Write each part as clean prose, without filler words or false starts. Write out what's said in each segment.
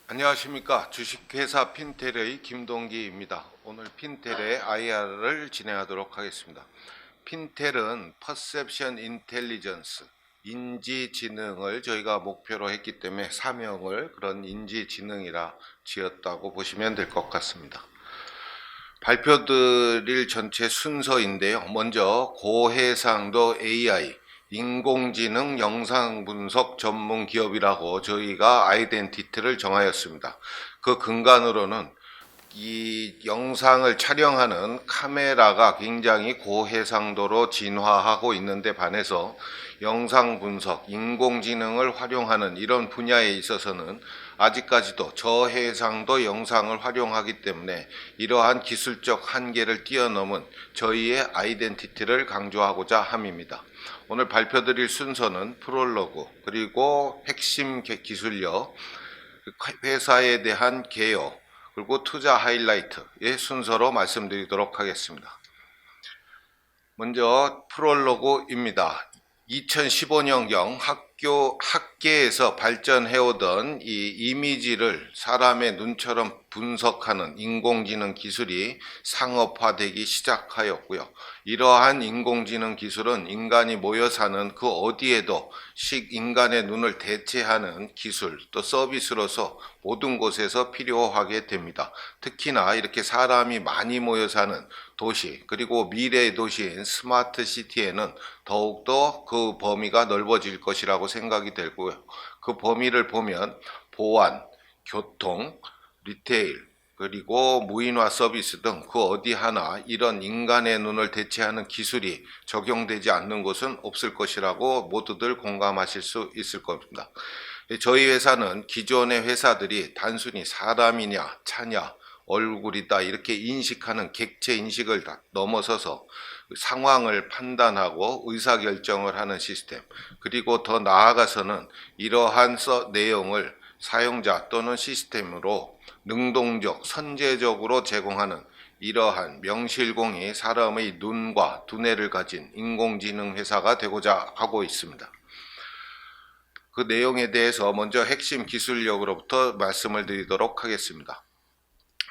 안녕하십니까. 주식회사 핀텔의 김동기입니다. 오늘 핀텔의 IR을 진행하도록 하겠습니다. 핀텔은 퍼셉션 인텔리전스, 인지지능을 저희가 목표로 했기 때문에 사명을 그런 인지지능이라 지었다고 보시면 될 것 같습니다. 발표드릴 전체 순서인데요. 먼저 고해상도 AI, 인공지능 영상분석 전문 기업이라고 저희가 아이덴티티를 정하였습니다. 그 근간으로는 이 영상을 촬영하는 카메라가 굉장히 고해상도로 진화하고 있는데 반해서 영상 분석, 인공지능을 활용하는 이런 분야에 있어서는 아직까지도 저해상도 영상을 활용하기 때문에 이러한 기술적 한계를 뛰어넘은 저희의 아이덴티티를 강조하고자 함입니다. 오늘 발표드릴 순서는 프롤로그, 그리고 핵심 기술력, 회사에 대한 개요, 그리고 투자 하이라이트의 순서로 말씀드리도록 하겠습니다. 먼저 프롤로그입니다. 2015년경 학계에서 발전해오던 이 이미지를 사람의 눈처럼 분석하는 인공지능 기술이 상업화되기 시작하였고요. 이러한 인공지능 기술은 인간이 모여 사는 그 어디에도 인간의 눈을 대체하는 기술 또 서비스로서 모든 곳에서 필요하게 됩니다. 특히나 이렇게 사람이 많이 모여 사는 도시, 그리고 미래의 도시인 스마트 시티에는 더욱더 그 범위가 넓어질 것이라고 생각이 되고요. 그 범위를 보면 보안, 교통, 리테일, 그리고 무인화 서비스 등 그 어디 하나 이런 인간의 눈을 대체하는 기술이 적용되지 않는 곳은 없을 것이라고 모두들 공감하실 수 있을 겁니다. 저희 회사는 기존의 회사들이 단순히 사람이냐 차냐 얼굴이다 이렇게 인식하는 객체 인식을 넘어서서 상황을 판단하고 의사결정을 하는 시스템, 그리고 더 나아가서는 이러한 내용을 사용자 또는 시스템으로 능동적, 선제적으로 제공하는 이러한 명실공히 사람의 눈과 두뇌를 가진 인공지능 회사가 되고자 하고 있습니다. 그 내용에 대해서 먼저 핵심 기술력으로부터 말씀을 드리도록 하겠습니다.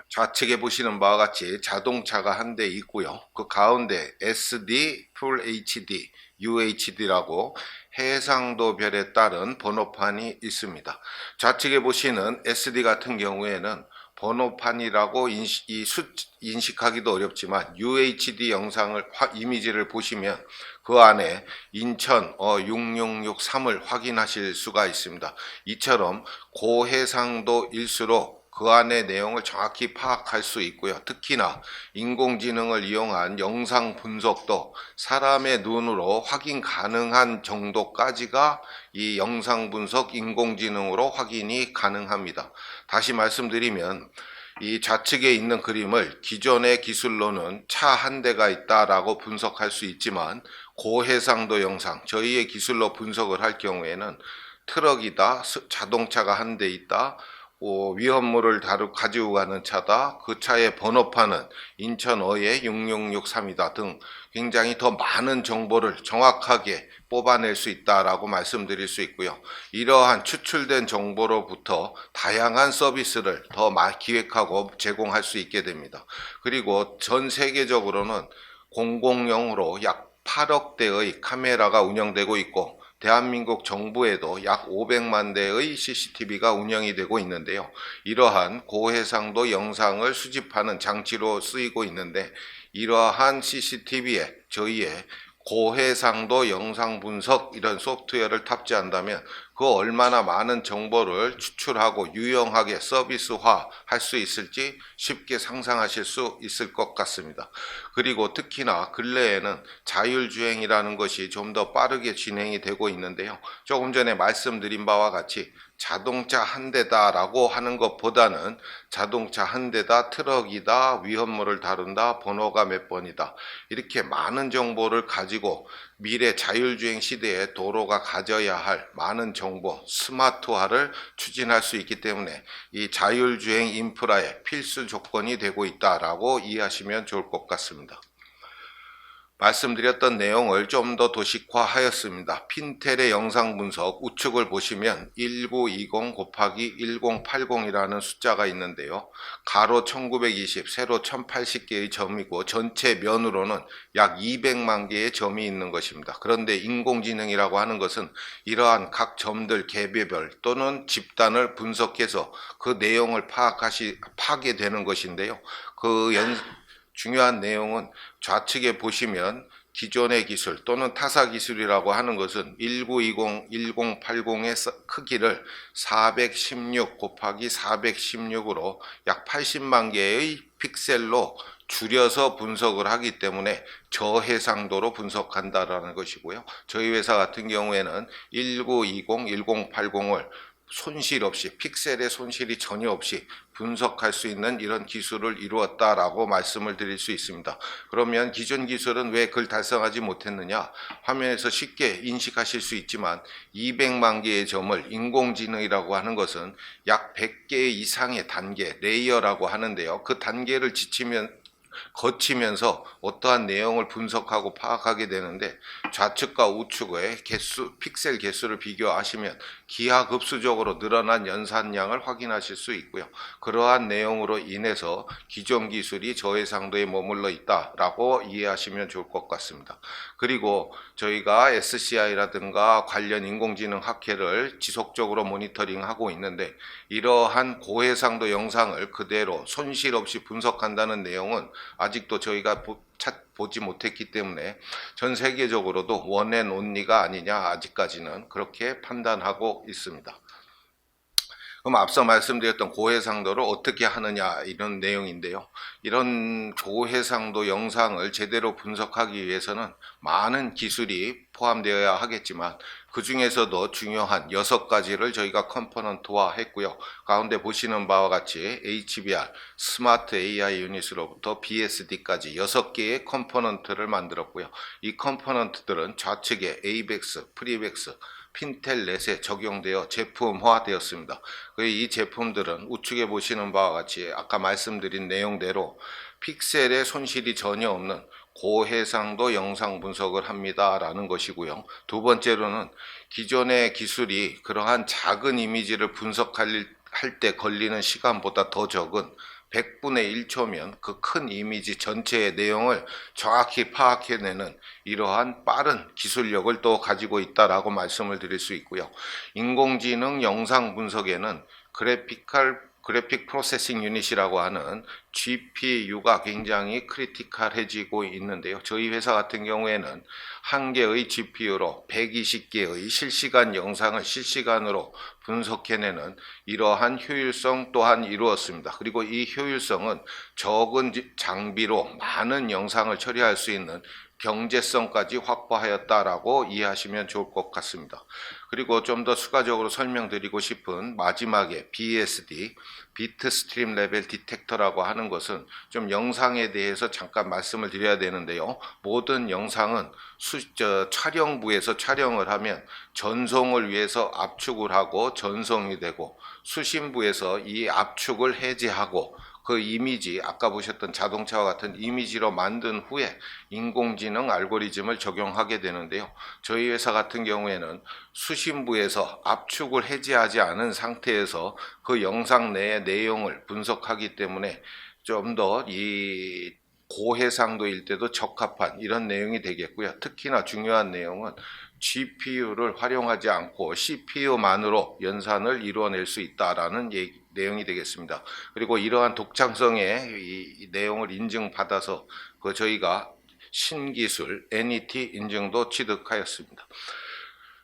좌측에 보시는 바와 같이 자동차가 한 대 있고요. 그 가운데 SD, Full HD, UHD라고 해상도별에 따른 번호판이 있습니다. 좌측에 보시는 SD 같은 경우에는 번호판이라고 인식하기도 어렵지만 UHD 영상을 이미지를 보시면 그 안에 인천 6663을 확인하실 수가 있습니다. 이처럼 고해상도일수록 그 안의 내용을 정확히 파악할 수 있고요. 특히나 인공지능을 이용한 영상 분석도 사람의 눈으로 확인 가능한 정도까지가 이 영상 분석 인공지능으로 확인이 가능합니다. 다시 말씀드리면 이 좌측에 있는 그림을 기존의 기술로는 차 한 대가 있다라고 분석할 수 있지만 고해상도 영상, 저희의 기술로 분석을 할 경우에는 트럭이다, 자동차가 한 대 있다, 위험물을 가지고 가는 차다, 그 차의 번호판은 인천어의 6663이다 등 굉장히 더 많은 정보를 정확하게 뽑아낼 수 있다라고 말씀드릴 수 있고요. 이러한 추출된 정보로부터 다양한 서비스를 더 기획하고 제공할 수 있게 됩니다. 그리고 전 세계적으로는 공공용으로 약 8억 대의 카메라가 운영되고 있고 대한민국 정부에도 약 500만 대의 CCTV가 운영이 되고 있는데요. 이러한 고해상도 영상을 수집하는 장치로 쓰이고 있는데 이러한 CCTV에 저희의 고해상도 영상 분석 이런 소프트웨어를 탑재한다면 그 얼마나 많은 정보를 추출하고 유용하게 서비스화 할 수 있을지 쉽게 상상하실 수 있을 것 같습니다. 그리고 특히나 근래에는 자율주행이라는 것이 좀 더 빠르게 진행이 되고 있는데요. 조금 전에 말씀드린 바와 같이 자동차 한 대다라고 하는 것보다는 자동차 한 대다, 트럭이다, 위험물을 다룬다, 번호가 몇 번이다 이렇게 많은 정보를 가지고 미래 자율주행 시대에 도로가 가져야 할 많은 정보, 스마트화를 추진할 수 있기 때문에 이 자율주행 인프라의 필수 조건이 되고 있다라고 이해하시면 좋을 것 같습니다. 말씀드렸던 내용을 좀 더 도식화하였습니다. 핀텔의 영상 분석 우측을 보시면 1920 곱하기 1080이라는 숫자가 있는데요. 가로 1920, 세로 1080개의 점이고 전체 면으로는 약 200만 개의 점이 있는 것입니다. 그런데 인공지능이라고 하는 것은 이러한 각 점들 개별별 또는 집단을 분석해서 그 내용을 파악하게 되는 것인데요. 중요한 내용은 좌측에 보시면 기존의 기술 또는 타사 기술이라고 하는 것은 1920, 1080의 크기를 416 곱하기 416으로 약 80만 개의 픽셀로 줄여서 분석을 하기 때문에 저해상도로 분석한다라는 것이고요. 저희 회사 같은 경우에는 1920, 1080을 손실 없이 픽셀의 손실이 전혀 없이 분석할 수 있는 이런 기술을 이루었다라고 말씀을 드릴 수 있습니다. 그러면 기존 기술은 왜 그걸 달성하지 못했느냐? 화면에서 쉽게 인식하실 수 있지만 200만 개의 점을 인공지능이라고 하는 것은 약 100개 이상의 단계, 레이어라고 하는데요. 그 단계를 거치면서 어떠한 내용을 분석하고 파악하게 되는데 좌측과 우측의 픽셀 개수를 비교하시면 기하급수적으로 늘어난 연산량을 확인하실 수 있고요. 그러한 내용으로 인해서 기존 기술이 저해상도에 머물러 있다라고 이해하시면 좋을 것 같습니다. 그리고 저희가 SCI라든가 관련 인공지능 학회를 지속적으로 모니터링하고 있는데 이러한 고해상도 영상을 그대로 손실 없이 분석한다는 내용은 아직도 저희가 보지 못했기 때문에 전 세계적으로도 원앤온리가 아니냐 아직까지는 그렇게 판단하고 있습니다. 그럼 앞서 말씀드렸던 고해상도를 어떻게 하느냐 이런 내용인데요. 이런 고해상도 영상을 제대로 분석하기 위해서는 많은 기술이 포함되어야 하겠지만 그 중에서도 중요한 6가지를 저희가 컴포넌트화 했고요. 가운데 보시는 바와 같이 HBR, 스마트 AI 유닛으로부터 BSD까지 6개의 컴포넌트를 만들었고요. 이 컴포넌트들은 좌측에 ABEX, 프리벡스, 핀텔넷에 적용되어 제품화되었습니다. 이 제품들은 우측에 보시는 바와 같이 아까 말씀드린 내용대로 픽셀의 손실이 전혀 없는 고해상도 영상 분석을 합니다라는 것이고요. 두 번째로는 기존의 기술이 그러한 작은 이미지를 분석할 때 걸리는 시간보다 더 적은 100분의 1초면 그 큰 이미지 전체의 내용을 정확히 파악해내는 이러한 빠른 기술력을 또 가지고 있다라고 말씀을 드릴 수 있고요. 인공지능 영상 분석에는 그래픽 프로세싱 유닛이라고 하는 GPU가 굉장히 크리티컬해지고 있는데요. 저희 회사 같은 경우에는 한 개의 GPU로 120개의 실시간 영상을 실시간으로 분석해내는 이러한 효율성 또한 이루었습니다. 그리고 이 효율성은 적은 장비로 많은 영상을 처리할 수 있는 경제성까지 확보하였다라고 이해하시면 좋을 것 같습니다. 그리고 좀 더 추가적으로 설명드리고 싶은 마지막에 BSD, 비트 스트림 레벨 디텍터라고 하는 것은 좀 영상에 대해서 잠깐 말씀을 드려야 되는데요. 모든 영상은 촬영부에서 촬영을 하면 전송을 위해서 압축을 하고 전송이 되고 수신부에서 이 압축을 해제하고 그 이미지, 아까 보셨던 자동차와 같은 이미지로 만든 후에 인공지능 알고리즘을 적용하게 되는데요. 저희 회사 같은 경우에는 수신부에서 압축을 해제하지 않은 상태에서 그 영상 내의 내용을 분석하기 때문에 좀 더 이 고해상도일 때도 적합한 이런 내용이 되겠고요. 특히나 중요한 내용은 GPU를 활용하지 않고 CPU만으로 연산을 이루어낼 수 있다라는 내용이 되겠습니다. 그리고 이러한 독창성의 이 내용을 인증받아서 저희가 신기술 NET 인증도 취득하였습니다.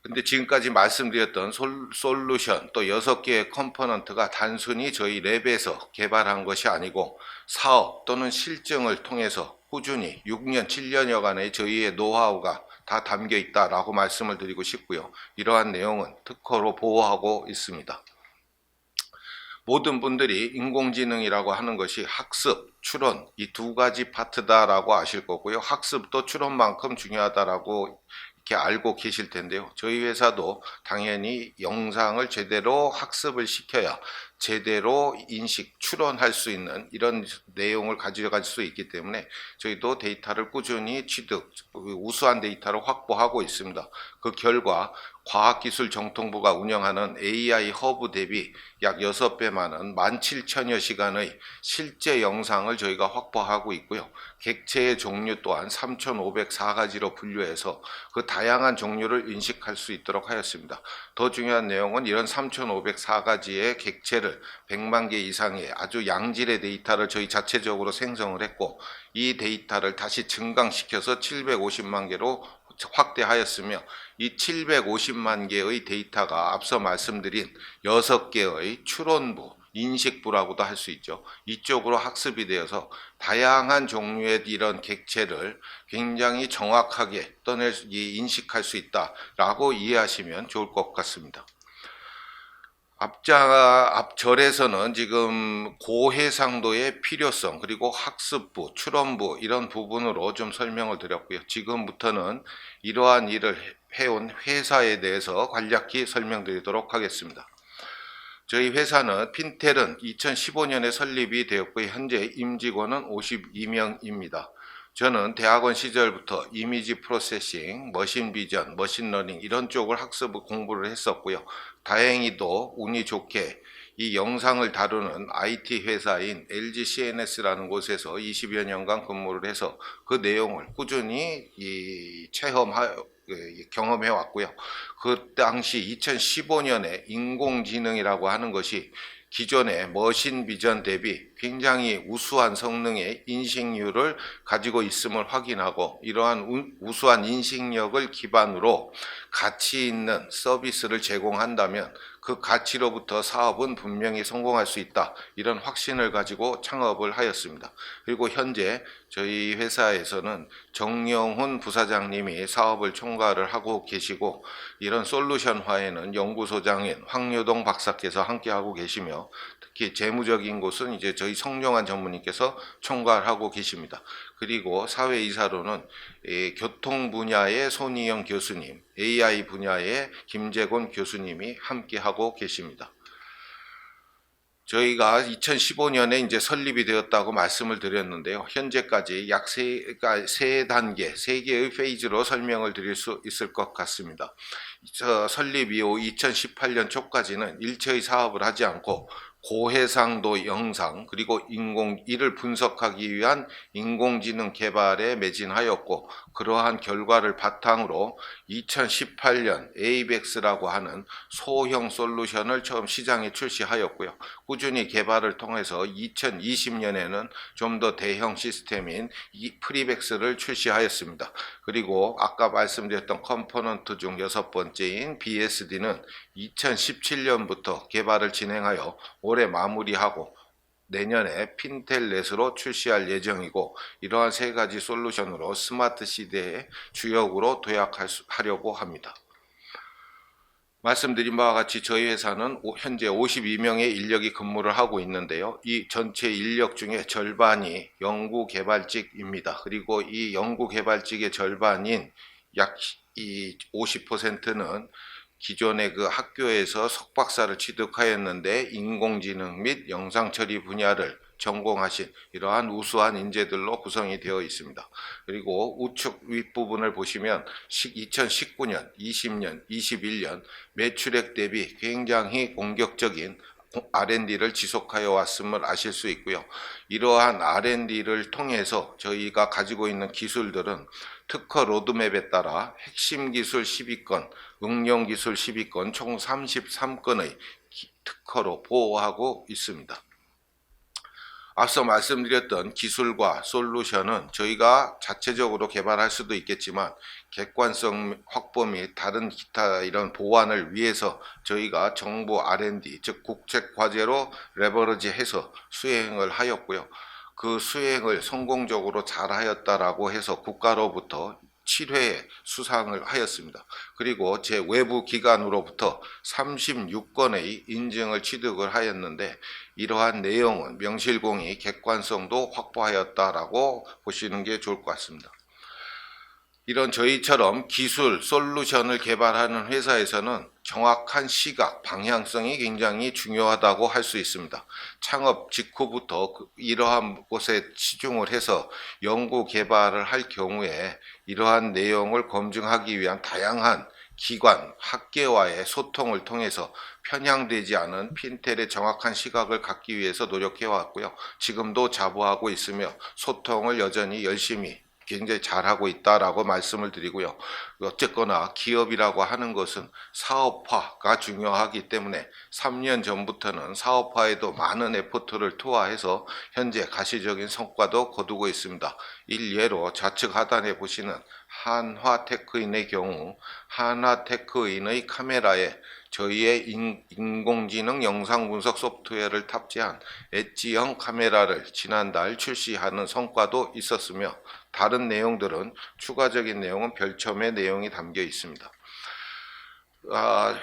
근데 지금까지 말씀드렸던 솔루션 또 6개의 컴포넌트가 단순히 저희 랩에서 개발한 것이 아니고 사업 또는 실증을 통해서 꾸준히 6년, 7년여간의 저희의 노하우가 다 담겨 있다라고 말씀을 드리고 싶고요. 이러한 내용은 특허로 보호하고 있습니다. 모든 분들이 인공지능이라고 하는 것이 학습, 추론 이 2가지 파트다라고 아실 거고요. 학습도 추론만큼 중요하다라고 이렇게 알고 계실 텐데요. 저희 회사도 당연히 영상을 제대로 학습을 시켜야 제대로 인식, 추론할 수 있는 이런 내용을 가져갈 수 있기 때문에 저희도 데이터를 꾸준히 취득, 우수한 데이터를 확보하고 있습니다. 그 결과 과학기술정통부가 운영하는 AI 허브 대비 약 6배 많은 17,000여 시간의 실제 영상을 저희가 확보하고 있고요. 객체의 종류 또한 3,504가지로 분류해서 그 다양한 종류를 인식할 수 있도록 하였습니다. 더 중요한 내용은 이런 3,504가지의 객체를 100만 개 이상의 아주 양질의 데이터를 저희 자체적으로 생성을 했고, 이 데이터를 다시 증강시켜서 750만 개로 확대하였으며, 이 750만 개의 데이터가 앞서 말씀드린 6개의 추론부, 인식부라고도 할 수 있죠. 이쪽으로 학습이 되어서 다양한 종류의 이런 객체를 굉장히 정확하게 인식할 수 있다라고 이해하시면 좋을 것 같습니다. 앞절에서는 지금 고해상도의 필요성, 그리고 학습부, 추론부 이런 부분으로 좀 설명을 드렸고요. 지금부터는 이러한 일을 해온 회사에 대해서 간략히 설명드리도록 하겠습니다. 저희 회사는 핀텔은 2015년에 설립이 되었고 현재 임직원은 52명입니다. 저는 대학원 시절부터 이미지 프로세싱, 머신 비전, 머신러닝 이런 쪽을 학습 공부를 했었고요. 다행히도 운이 좋게 이 영상을 다루는 IT 회사인 LG CNS라는 곳에서 20여 년간 근무를 해서 그 내용을 꾸준히 경험해 왔고요. 그 당시 2015년에 인공지능이라고 하는 것이 기존의 머신 비전 대비 굉장히 우수한 성능의 인식률을 가지고 있음을 확인하고, 이러한 우수한 인식력을 기반으로 가치 있는 서비스를 제공한다면 그 가치로부터 사업은 분명히 성공할 수 있다, 이런 확신을 가지고 창업을 하였습니다. 그리고 현재 저희 회사에서는 정영훈 부사장님이 사업을 총괄을 하고 계시고, 이런 솔루션화에는 연구소장인 황유동 박사께서 함께하고 계시며, 특히 재무적인 곳은 이제 저희 성룡환 전무님께서 총괄하고 계십니다. 그리고 사회이사로는 교통 분야의 손희영 교수님, AI 분야의 김재곤 교수님이 함께하고 계십니다. 저희가 2015년에 이제 설립이 되었다고 말씀을 드렸는데요. 현재까지 약 세 단계, 3개의 페이지로 설명을 드릴 수 있을 것 같습니다. 설립 이후 2018년 초까지는 일체의 사업을 하지 않고 고해상도 영상, 그리고 이를 분석하기 위한 인공지능 개발에 매진하였고, 그러한 결과를 바탕으로 2018년 에이벡스라고 하는 소형 솔루션을 처음 시장에 출시하였고요. 꾸준히 개발을 통해서 2020년에는 좀 더 대형 시스템인 프리벡스를 출시하였습니다. 그리고 아까 말씀드렸던 컴포넌트 중 6번째인 BSD는 2017년부터 개발을 진행하여 올해 마무리하고 내년에 핀텔넷으로 출시할 예정이고, 이러한 3가지 솔루션으로 스마트 시대의 주역으로 도약하려고 합니다. 말씀드린 바와 같이 저희 회사는 현재 52명의 인력이 근무를 하고 있는데요. 이 전체 인력 중에 절반이 연구개발직입니다. 그리고 이 연구개발직의 절반인 약 50%는 기존의 그 학교에서 석박사를 취득하였는데 인공지능 및 영상처리 분야를 전공하신 이러한 우수한 인재들로 구성이 되어 있습니다. 그리고 우측 윗부분을 보시면 2019년, 20년, 21년 매출액 대비 굉장히 공격적인 R&D를 지속하여 왔음을 아실 수 있고요. 이러한 R&D를 통해서 저희가 가지고 있는 기술들은 특허 로드맵에 따라 핵심 기술 12건, 응용 기술 12건, 총 33건의 특허로 보호하고 있습니다. 앞서 말씀드렸던 기술과 솔루션은 저희가 자체적으로 개발할 수도 있겠지만 객관성 확보 및 다른 기타 이런 보완을 위해서 저희가 정부 R&D, 즉 국책 과제로 레버리지해서 수행을 하였고요. 그 수행을 성공적으로 잘 하였다라고 해서 국가로부터 7회 수상을 하였습니다. 그리고 제 외부 기관으로부터 36건의 인증을 취득을 하였는데, 이러한 내용은 명실공히 객관성도 확보하였다라고 보시는 게 좋을 것 같습니다. 이런 저희처럼 기술, 솔루션을 개발하는 회사에서는 정확한 시각, 방향성이 굉장히 중요하다고 할 수 있습니다. 창업 직후부터 이러한 곳에 치중을 해서 연구 개발을 할 경우에 이러한 내용을 검증하기 위한 다양한 기관, 학계와의 소통을 통해서 편향되지 않은 핀텔의 정확한 시각을 갖기 위해서 노력해 왔고요. 지금도 자부하고 있으며 소통을 여전히 열심히 굉장히 잘하고 있다라고 말씀을 드리고요. 어쨌거나 기업이라고 하는 것은 사업화가 중요하기 때문에 3년 전부터는 사업화에도 많은 에포트를 투하해서 현재 가시적인 성과도 거두고 있습니다. 일예로 좌측 하단에 보시는 한화테크인의 경우 한화테크인의 카메라에 저희의 인공지능 영상분석 소프트웨어를 탑재한 엣지형 카메라를 지난달 출시하는 성과도 있었으며 다른 내용들은 추가적인 내용은 별첨의 내용이 담겨 있습니다.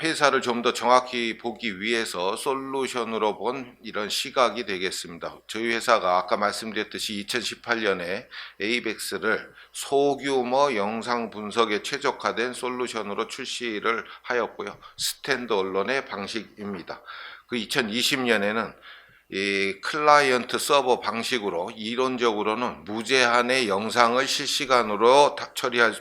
회사를 좀 더 정확히 보기 위해서 솔루션으로 본 이런 시각이 되겠습니다. 저희 회사가 아까 말씀드렸듯이 2018년에 에이벡스를 소규모 영상 분석에 최적화된 솔루션으로 출시를 하였고요. 스탠드 언론의 방식입니다. 그 2020년에는 이 클라이언트 서버 방식으로 이론적으로는 무제한의 영상을 실시간으로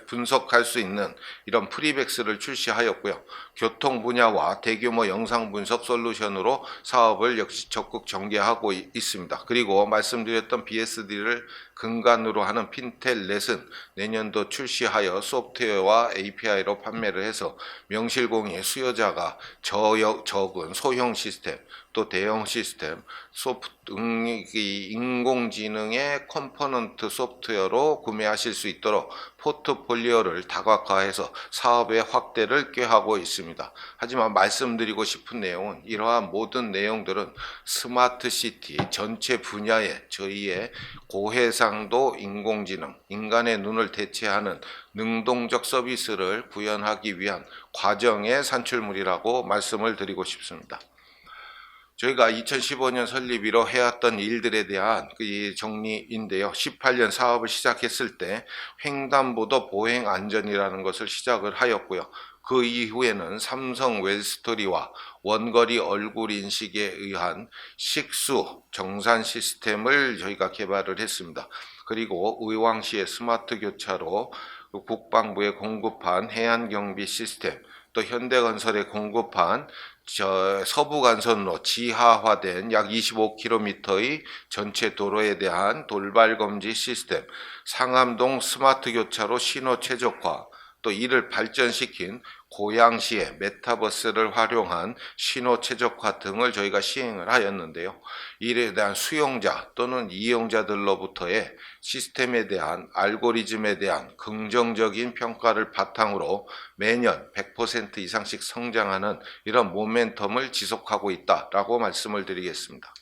분석할 수 있는 이런 프리벡스를 출시하였고요. 교통 분야와 대규모 영상 분석 솔루션으로 사업을 역시 적극 전개하고 있습니다. 그리고 말씀드렸던 BSD를 근간으로 하는 핀텔넷은 내년도 출시하여 소프트웨어와 API로 판매를 해서 명실공히 수요자가 적은 소형 시스템 또 대형 시스템, 인공지능의 컴포넌트 소프트웨어로 구매하실 수 있도록 포트폴리오를 다각화해서 사업의 확대를 꾀하고 있습니다. 하지만 말씀드리고 싶은 내용은 이러한 모든 내용들은 스마트시티 전체 분야에 저희의 고해상도 인공지능, 인간의 눈을 대체하는 능동적 서비스를 구현하기 위한 과정의 산출물이라고 말씀을 드리고 싶습니다. 저희가 2015년 설립으로 해왔던 일들에 대한 정리인데요. 18년 사업을 시작했을 때 횡단보도 보행 안전이라는 것을 시작을 하였고요. 그 이후에는 삼성 웰스토리와 원거리 얼굴 인식에 의한 식수 정산 시스템을 저희가 개발을 했습니다. 그리고 의왕시의 스마트 교차로 국방부에 공급한 해안경비 시스템, 또 현대건설에 공급한 서부간선로 지하화된 약 25km의 전체 도로에 대한 돌발금지 시스템, 상암동 스마트 교차로 신호 최적화, 또 이를 발전시킨 고양시의 메타버스를 활용한 신호 최적화 등을 저희가 시행을 하였는데요. 이에 대한 수용자 또는 이용자들로부터의 시스템에 대한 알고리즘에 대한 긍정적인 평가를 바탕으로 매년 100% 이상씩 성장하는 이런 모멘텀을 지속하고 있다라고 말씀을 드리겠습니다.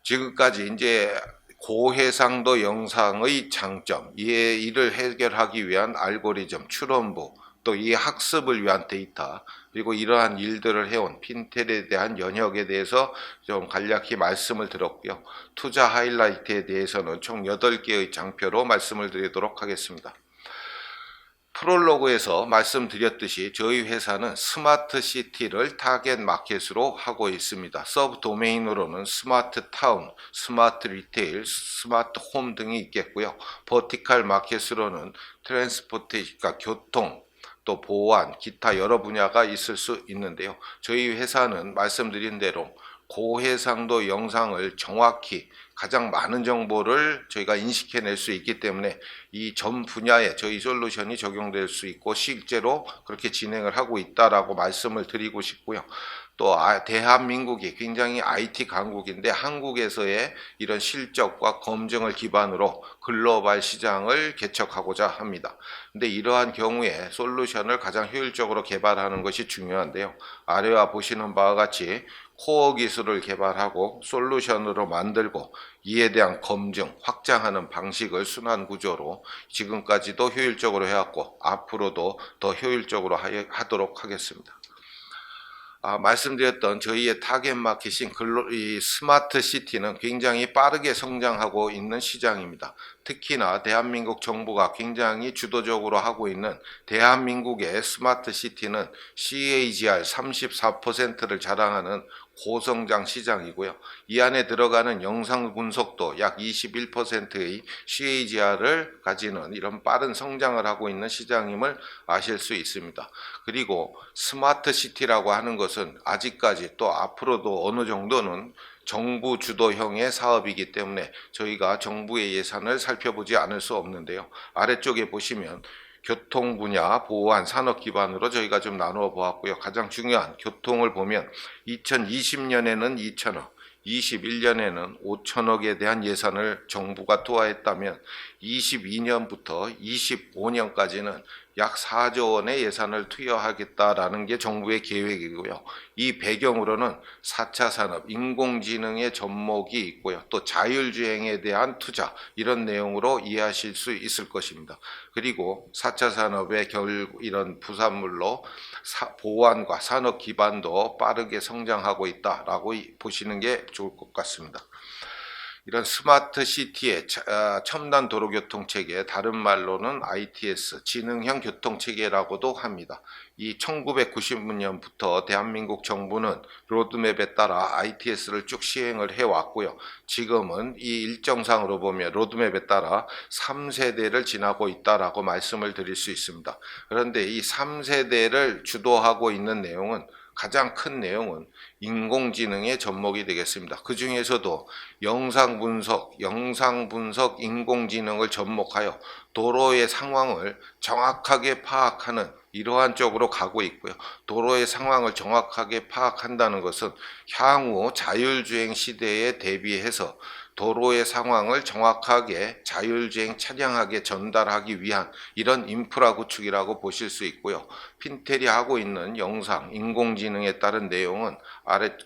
지금까지 이제 고해상도 영상의 장점, 이를 해결하기 위한 알고리즘, 추론부, 또 이 학습을 위한 데이터, 그리고 이러한 일들을 해온 핀텔에 대한 연역에 대해서 좀 간략히 말씀을 드렸고요. 투자 하이라이트에 대해서는 총 8개의 장표로 말씀을 드리도록 하겠습니다. 프롤로그에서 말씀드렸듯이 저희 회사는 스마트 시티를 타겟 마켓으로 하고 있습니다. 서브 도메인으로는 스마트 타운, 스마트 리테일, 스마트 홈 등이 있겠고요. 버티컬 마켓으로는 트랜스포테이션, 그러니까 교통, 또 보안, 기타 여러 분야가 있을 수 있는데요. 저희 회사는 말씀드린 대로 고해상도 영상을 정확히 가장 많은 정보를 저희가 인식해낼 수 있기 때문에 이 전 분야에 저희 솔루션이 적용될 수 있고 실제로 그렇게 진행을 하고 있다라고 말씀을 드리고 싶고요. 또 대한민국이 굉장히 IT 강국인데 한국에서의 이런 실적과 검증을 기반으로 글로벌 시장을 개척하고자 합니다. 근데 이러한 경우에 솔루션을 가장 효율적으로 개발하는 것이 중요한데요. 아래와 보시는 바와 같이 코어 기술을 개발하고 솔루션으로 만들고 이에 대한 검증, 확장하는 방식을 순환 구조로 지금까지도 효율적으로 해왔고 앞으로도 더 효율적으로 하도록 하겠습니다. 말씀드렸던 저희의 타겟 마켓인 이 스마트 시티는 굉장히 빠르게 성장하고 있는 시장입니다. 특히나 대한민국 정부가 굉장히 주도적으로 하고 있는 대한민국의 스마트 시티는 CAGR 34%를 자랑하는 고성장 시장이고요. 이 안에 들어가는 영상 분석도 약 21%의 CAGR을 가지는 이런 빠른 성장을 하고 있는 시장임을 아실 수 있습니다. 그리고 스마트 시티라고 하는 것은 아직까지 또 앞으로도 어느 정도는 정부 주도형의 사업이기 때문에 저희가 정부의 예산을 살펴보지 않을 수 없는데요. 아래쪽에 보시면 교통 분야, 보안, 산업 기반으로 저희가 좀 나누어 보았고요. 가장 중요한 교통을 보면 2020년에는 2천억, 21년에는 5천억에 대한 예산을 정부가 투하했다면 22년부터 25년까지는 약 4조 원의 예산을 투여하겠다라는 게 정부의 계획이고요. 이 배경으로는 4차 산업, 인공지능의 접목이 있고요. 또 자율주행에 대한 투자, 이런 내용으로 이해하실 수 있을 것입니다. 그리고 4차 산업의 이런 부산물로 보안과 산업 기반도 빠르게 성장하고 있다라고 보시는 게 좋을 것 같습니다. 이런 스마트 시티의 첨단 도로교통 체계, 다른 말로는 ITS, 지능형 교통 체계라고도 합니다. 이 1990년부터 대한민국 정부는 로드맵에 따라 ITS를 쭉 시행을 해왔고요. 지금은 이 일정상으로 보면 로드맵에 따라 3세대를 지나고 있다라고 말씀을 드릴 수 있습니다. 그런데 이 3세대를 주도하고 있는 내용은, 가장 큰 내용은 인공지능의 접목이 되겠습니다. 그 중에서도 영상 분석, 인공지능을 접목하여 도로의 상황을 정확하게 파악하는 이러한 쪽으로 가고 있고요. 도로의 상황을 정확하게 파악한다는 것은 향후 자율주행 시대에 대비해서 도로의 상황을 정확하게 자율주행 차량에게 전달하기 위한 이런 인프라 구축이라고 보실 수 있고요. 핀텔이 하고 있는 영상, 인공지능에 따른 내용은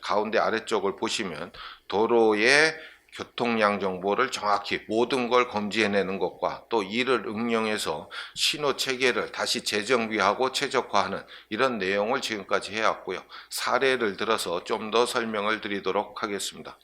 가운데 아래쪽을 보시면 도로의 교통량 정보를 정확히 모든 걸 검지해내는 것과 또 이를 응용해서 신호 체계를 다시 재정비하고 최적화하는 이런 내용을 지금까지 해왔고요. 사례를 들어서 좀 더 설명을 드리도록 하겠습니다.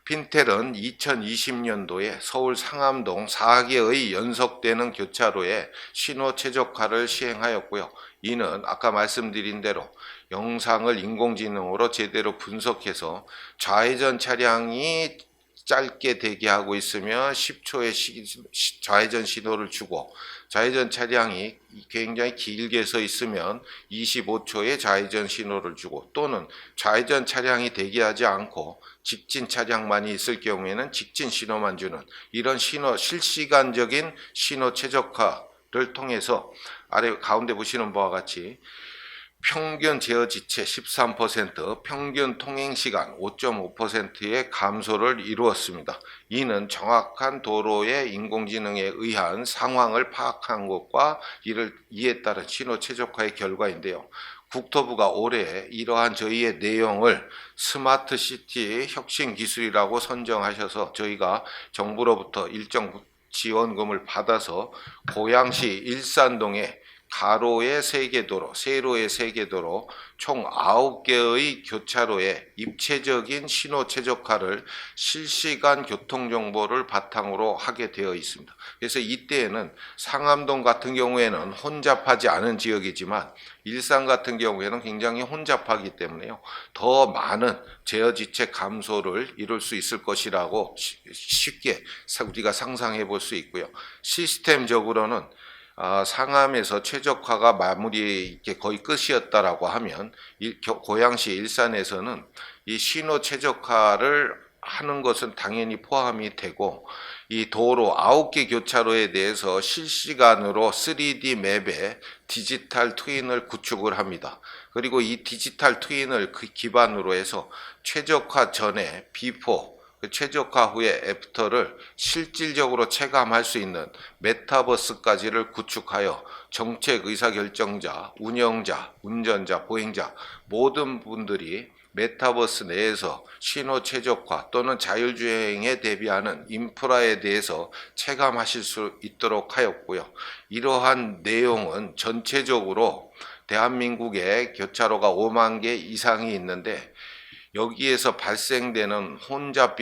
핀텔은 2020년도에 서울 상암동 4개의 연속되는 교차로에 신호 최적화를 시행하였고요. 이는 아까 말씀드린 대로 영상을 인공지능으로 제대로 분석해서 좌회전 차량이 짧게 대기하고 있으면 10초의 좌회전 신호를 주고, 좌회전 차량이 굉장히 길게 서 있으면 25초의 좌회전 신호를 주고, 또는 좌회전 차량이 대기하지 않고 직진 차량만이 있을 경우에는 직진 신호만 주는 이런 실시간적인 신호 최적화를 통해서 가운데 보시는 바와 같이 평균 제어 지체 13%, 평균 통행시간 5.5%의 감소를 이루었습니다. 이는 정확한 도로의 인공지능에 의한 상황을 파악한 것과 이에 따른 신호 최적화의 결과인데요. 국토부가 올해 이러한 저희의 내용을 스마트 시티 혁신 기술이라고 선정하셔서 저희가 정부로부터 일정 지원금을 받아서 고양시 일산동에 가로의 3개 도로, 세로의 3개 도로, 총 9개의 교차로에 입체적인 신호 최적화를 실시간 교통정보를 바탕으로 하게 되어 있습니다. 그래서 이때에는 상암동 같은 경우에는 혼잡하지 않은 지역이지만 일산 같은 경우에는 굉장히 혼잡하기 때문에요. 더 많은 제어지체 감소를 이룰 수 있을 것이라고 쉽게 우리가 상상해 볼 수 있고요. 시스템적으로는 상암에서 최적화가 마무리 거의 끝이었다라고 하면 고양시 일산에서는 이 신호 최적화를 하는 것은 당연히 포함이 되고, 이 도로 9개 교차로에 대해서 실시간으로 3D 맵에 디지털 트윈을 구축을 합니다. 그리고 이 디지털 트윈을 기반으로 해서 최적화 전에 비포, 최적화 후에 애프터를 실질적으로 체감할 수 있는 메타버스까지를 구축하여 정책 의사결정자, 운영자, 운전자, 보행자 모든 분들이 메타버스 내에서 신호 최적화 또는 자율주행에 대비하는 인프라에 대해서 체감하실 수 있도록 하였고요. 이러한 내용은 전체적으로 대한민국에 교차로가 5만 개 이상이 있는데 여기에서 발생되는 혼잡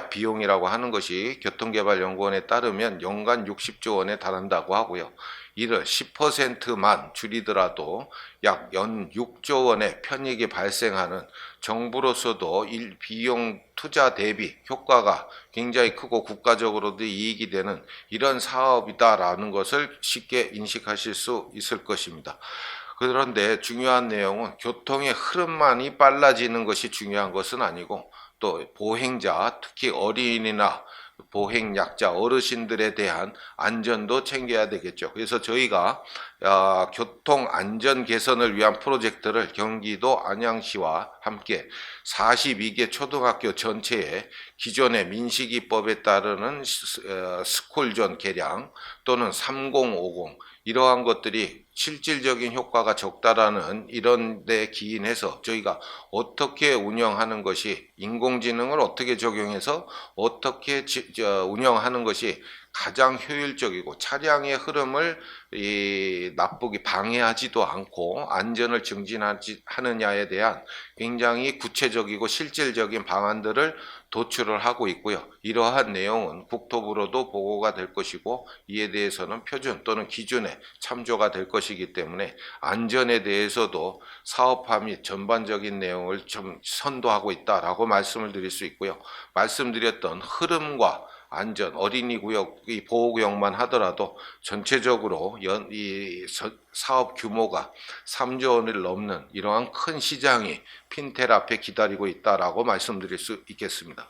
비용이라고 하는 것이 교통개발연구원에 따르면 연간 60조 원에 달한다고 하고요. 이를 10%만 줄이더라도 약 연 6조 원의 편익이 발생하는 정부로서도 비용 투자 대비 효과가 굉장히 크고 국가적으로도 이익이 되는 이런 사업이다라는 것을 쉽게 인식하실 수 있을 것입니다. 그런데 중요한 내용은 교통의 흐름만이 빨라지는 것이 중요한 것은 아니고 또 보행자, 특히 어린이나 보행약자, 어르신들에 대한 안전도 챙겨야 되겠죠. 그래서 저희가 교통 안전 개선을 위한 프로젝트를 경기도 안양시와 함께 42개 초등학교 전체에 기존의 민식이법에 따르는 스쿨존 개량 또는 3050 이러한 것들이 실질적인 효과가 적다라는 이런 데 기인해서 저희가 어떻게 운영하는 것이 인공지능을 어떻게 적용해서 어떻게 운영하는 것이 가장 효율적이고 차량의 흐름을 나쁘게 방해하지도 않고 안전을 증진하느냐에 대한 굉장히 구체적이고 실질적인 방안들을 도출을 하고 있고요. 이러한 내용은 국토부로도 보고가 될 것이고 이에 대해서는 표준 또는 기준에 참조가 될 것이기 때문에 안전에 대해서도 사업화 및 전반적인 내용을 좀 선도하고 있다라고 말씀을 드릴 수 있고요. 말씀드렸던 흐름과 안전, 어린이 구역, 이 보호구역만 하더라도 전체적으로 이 사업 규모가 3조 원을 넘는 이러한 큰 시장이 핀텔 앞에 기다리고 있다라고 말씀드릴 수 있겠습니다.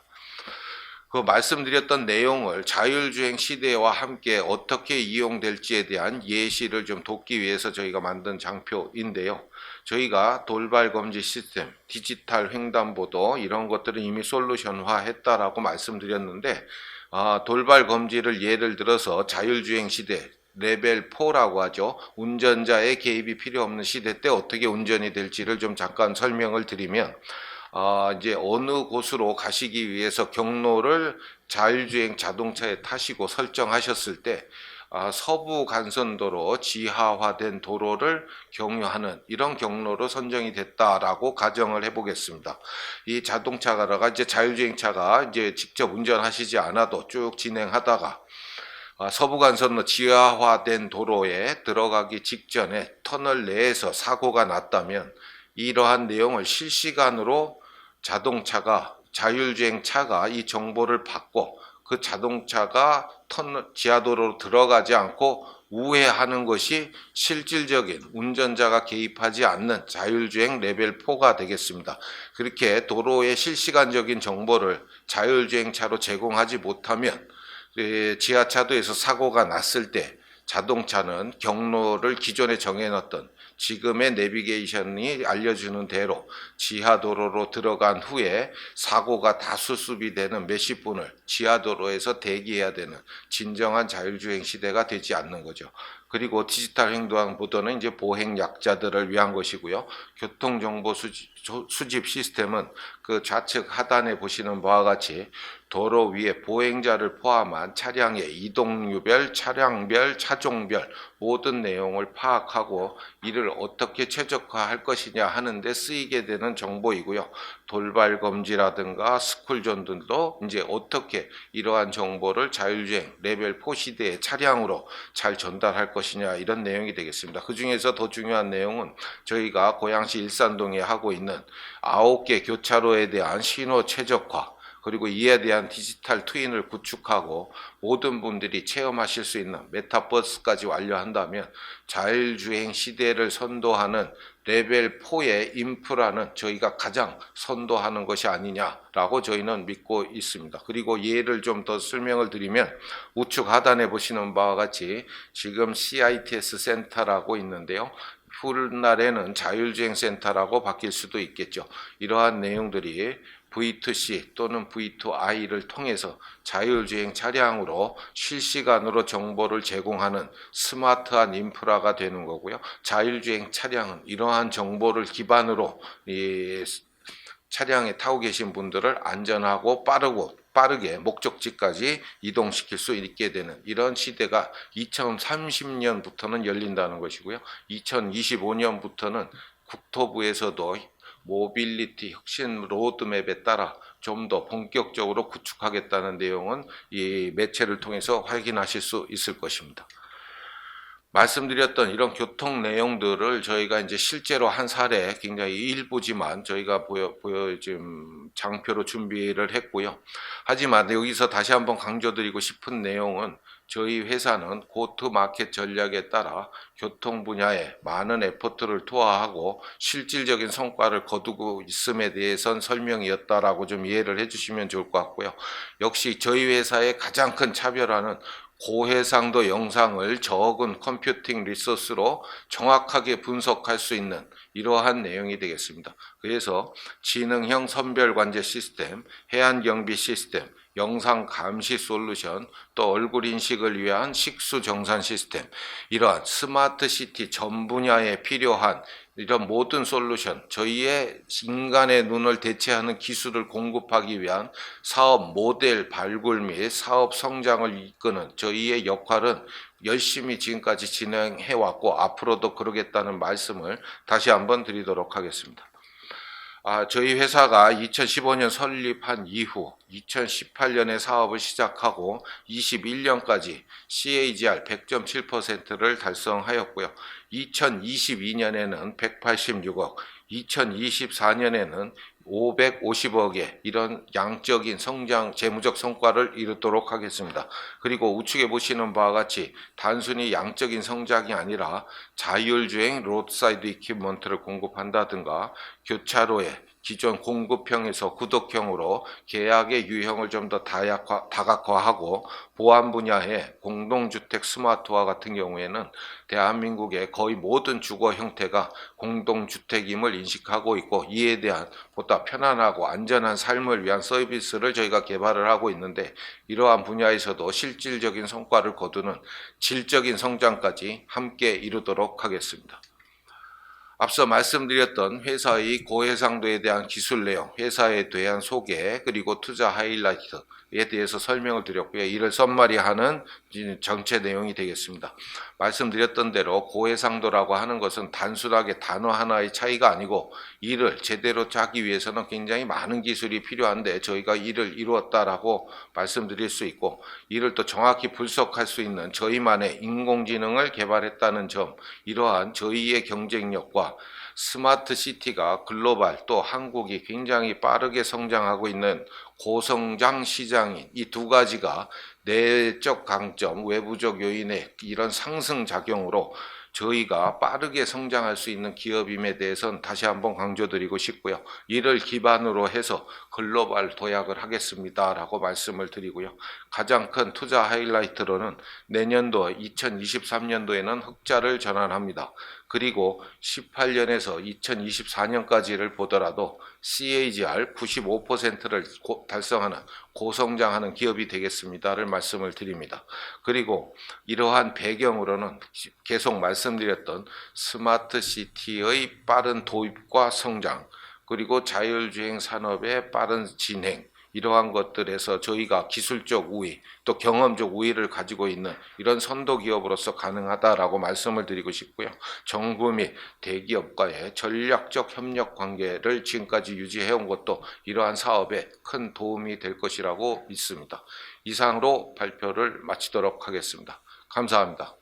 그 말씀드렸던 내용을 자율주행 시대와 함께 어떻게 이용될지에 대한 예시를 좀 돕기 위해서 저희가 만든 장표인데요. 저희가 돌발 검지 시스템, 디지털 횡단보도 이런 것들은 이미 솔루션화 했다라고 말씀드렸는데 돌발 검지를 예를 들어서 자율주행 시대 레벨 4라고 하죠. 운전자의 개입이 필요 없는 시대 때 어떻게 운전이 될지를 좀 잠깐 설명을 드리면 이제 어느 곳으로 가시기 위해서 경로를 자율주행 자동차에 타시고 설정하셨을 때 서부 간선도로 지하화된 도로를 경유하는 이런 경로로 선정이 됐다라고 가정을 해보겠습니다. 이 자동차가 이제 자율주행차가 이제 직접 운전하시지 않아도 쭉 진행하다가 서부 간선로 지하화된 도로에 들어가기 직전에 터널 내에서 사고가 났다면 이러한 내용을 실시간으로 자율주행차가 이 정보를 받고 그 자동차가 지하도로로 들어가지 않고 우회하는 것이 실질적인 운전자가 개입하지 않는 자율주행 레벨 4가 되겠습니다. 그렇게 도로의 실시간적인 정보를 자율주행차로 제공하지 못하면 지하차도에서 사고가 났을 때 자동차는 경로를 기존에 정해놨던 지금의 내비게이션이 알려주는 대로 지하도로로 들어간 후에 사고가 다 수습이 되는 몇십 분을 지하도로에서 대기해야 되는 진정한 자율주행 시대가 되지 않는 거죠. 그리고 디지털 횡단보도는 이제 보행 약자들을 위한 것이고요. 교통정보 수집 시스템은 그 좌측 하단에 보시는 바와 같이 도로 위에 보행자를 포함한 차량의 이동류별, 차량별, 차종별 모든 내용을 파악하고 이를 어떻게 최적화할 것이냐 하는데 쓰이게 되는 정보이고요. 돌발 검지라든가 스쿨존 등도 이제 어떻게 이러한 정보를 자율주행 레벨 4 시대의 차량으로 잘 전달할 것이냐 이런 내용이 되겠습니다. 그 중에서 더 중요한 내용은 저희가 고양시 일산동에 하고 있는 9개 교차로에 대한 신호 최적화 그리고 이에 대한 디지털 트윈을 구축하고 모든 분들이 체험하실 수 있는 메타버스까지 완료한다면 자율주행 시대를 선도하는 레벨 4의 인프라는 저희가 가장 선도하는 것이 아니냐라고 저희는 믿고 있습니다. 그리고 예를 좀 더 설명을 드리면 우측 하단에 보시는 바와 같이 지금 CITS 센터라고 있는데요. 훗날에는 자율주행 센터라고 바뀔 수도 있겠죠. 이러한 내용들이 V2C 또는 V2I를 통해서 자율주행 차량으로 실시간으로 정보를 제공하는 스마트한 인프라가 되는 거고요. 자율주행 차량은 이러한 정보를 기반으로 이 차량에 타고 계신 분들을 안전하고 빠르고 빠르게 목적지까지 이동시킬 수 있게 되는 이런 시대가 2030년부터는 열린다는 것이고요. 2025년부터는 국토부에서도 모빌리티 혁신 로드맵에 따라 좀 더 본격적으로 구축하겠다는 내용은 이 매체를 통해서 확인하실 수 있을 것입니다. 말씀드렸던 이런 교통 내용들을 저희가 이제 실제로 한 사례 굉장히 일부지만 저희가 지금 장표로 준비를 했고요. 하지만 여기서 다시 한번 강조드리고 싶은 내용은 저희 회사는 고트마켓 전략에 따라 교통 분야에 많은 에포트를 투하하고 실질적인 성과를 거두고 있음에 대해선 설명이었다라고 좀 이해를 해주시면 좋을 것 같고요. 역시 저희 회사의 가장 큰 차별화는 고해상도 영상을 적은 컴퓨팅 리소스로 정확하게 분석할 수 있는 이러한 내용이 되겠습니다. 그래서 지능형 선별관제 시스템, 해안경비 시스템, 영상 감시 솔루션, 또 얼굴 인식을 위한 식수 정산 시스템, 이러한 스마트 시티 전 분야에 필요한 이런 모든 솔루션, 저희의 인간의 눈을 대체하는 기술을 공급하기 위한 사업 모델 발굴 및 사업 성장을 이끄는 저희의 역할은 열심히 지금까지 진행해 왔고 앞으로도 그러겠다는 말씀을 다시 한번 드리도록 하겠습니다. 저희 회사가 2015년 설립한 이후 2018년에 사업을 시작하고 21년까지 CAGR 100.7%를 달성하였고요. 2022년에는 186억, 2024년에는 550억의 이런 양적인 성장, 재무적 성과를 이루도록 하겠습니다. 그리고 우측에 보시는 바와 같이 단순히 양적인 성장이 아니라 자율주행 로드사이드 이퀴먼트를 공급한다든가 교차로에 기존 공급형에서 구독형으로 계약의 유형을 좀 더 다각화하고 보안 분야의 공동주택 스마트화 같은 경우에는 대한민국의 거의 모든 주거 형태가 공동주택임을 인식하고 있고 이에 대한 보다 편안하고 안전한 삶을 위한 서비스를 저희가 개발을 하고 있는데 이러한 분야에서도 실질적인 성과를 거두는 질적인 성장까지 함께 이루도록 하겠습니다. 앞서 말씀드렸던 회사의 고해상도에 대한 기술 내용, 회사에 대한 소개, 그리고 투자 하이라이트에 대해서 설명을 드렸고요. 이를 썸마리하는 전체 내용이 되겠습니다. 말씀드렸던 대로 고해상도라고 하는 것은 단순하게 단어 하나의 차이가 아니고 이를 제대로 짜기 위해서는 굉장히 많은 기술이 필요한데 저희가 이를 이루었다라고 말씀드릴 수 있고 이를 또 정확히 분석할 수 있는 저희만의 인공지능을 개발했다는 점, 이러한 저희의 경쟁력과 스마트 시티가 글로벌 또 한국이 굉장히 빠르게 성장하고 있는 고성장 시장인 이 두 가지가 내적 강점, 외부적 요인의 이런 상승 작용으로 저희가 빠르게 성장할 수 있는 기업임에 대해서는 다시 한번 강조드리고 싶고요. 이를 기반으로 해서 글로벌 도약을 하겠습니다라고 말씀을 드리고요. 가장 큰 투자 하이라이트로는 내년도 2023년도에는 흑자를 전환합니다. 그리고 18년에서 2024년까지를 보더라도 CAGR 95%를 달성하는 고성장하는 기업이 되겠습니다를 말씀을 드립니다. 그리고 이러한 배경으로는 계속 말씀드렸던 스마트 시티의 빠른 도입과 성장, 그리고 자율주행 산업의 빠른 진행, 이러한 것들에서 저희가 기술적 우위 또 경험적 우위를 가지고 있는 이런 선도 기업으로서 가능하다라고 말씀을 드리고 싶고요. 정부 및 대기업과의 전략적 협력 관계를 지금까지 유지해온 것도 이러한 사업에 큰 도움이 될 것이라고 믿습니다. 이상으로 발표를 마치도록 하겠습니다. 감사합니다.